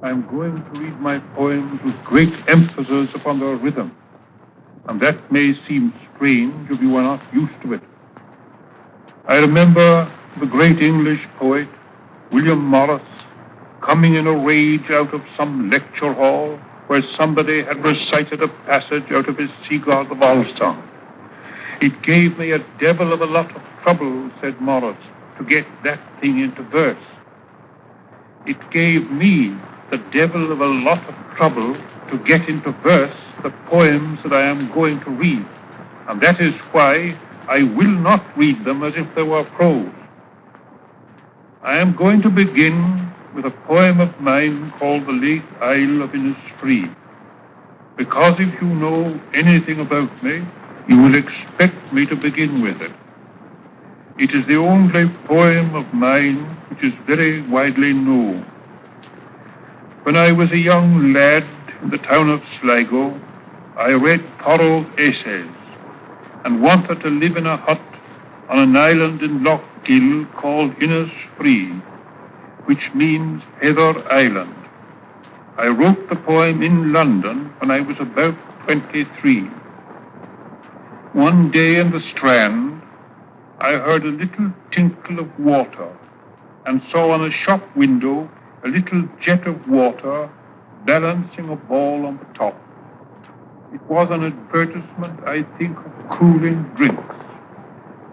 I'm going to read my poems with great emphasis upon their rhythm, and that may seem strange if you are not used to it. I remember the great English poet, William Morris, coming in a rage out of some lecture hall where somebody had recited a passage out of his Seagull of Allston. It gave me a devil of a lot of trouble, said Morris, to get that thing into verse. It gave me the devil of a lot of trouble to get into verse the poems that I am going to read, and that is why I will not read them as if they were prose. I am going to begin with a poem of mine called the Lake Isle of Innisfree, because if you know anything about me, you will expect me to begin with it. It is the only poem of mine which is very widely known. When I was a young lad in the town of Sligo, I read Thoreau's essays and wanted to live in a hut on an island in Loch Gill called Innisfree, which means Heather Island. I wrote the poem in London when I was about 23. One day in the Strand, I heard a little tinkle of water and saw on a shop window a little jet of water balancing a ball on the top. It was an advertisement, I think, of cooling drinks,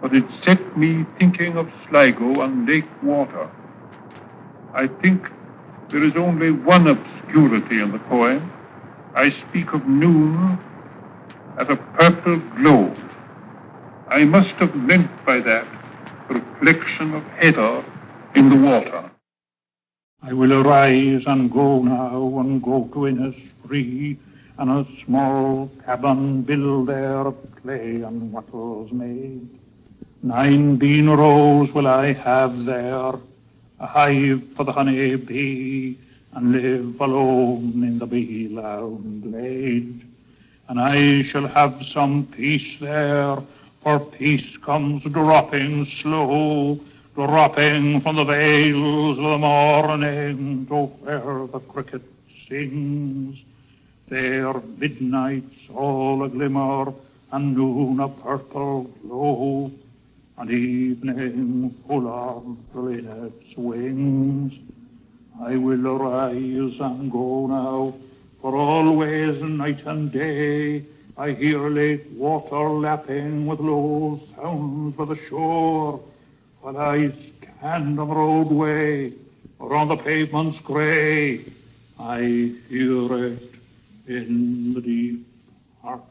but it set me thinking of Sligo and lake water. I think there is only one obscurity in the poem. I speak of noon as a purple glow. I must have meant by that the reflection of heather in the water. I will arise and go now and go to Innisfree, and a small cabin build there of clay and wattles made. 9 bean rows will I have there, a hive for the honey bee, and live alone in the bee-loud glade. And I shall have some peace there, for peace comes dropping slow, dropping from the vales of the morning to where the cricket sings. There midnight's all a glimmer, and noon a purple glow, and evening full of linnet's wings. I will arise and go now, for always night and day I hear lake water lapping with low sounds by the shore, while I stand on the roadway or on the pavements grey. I hear it in the deep heart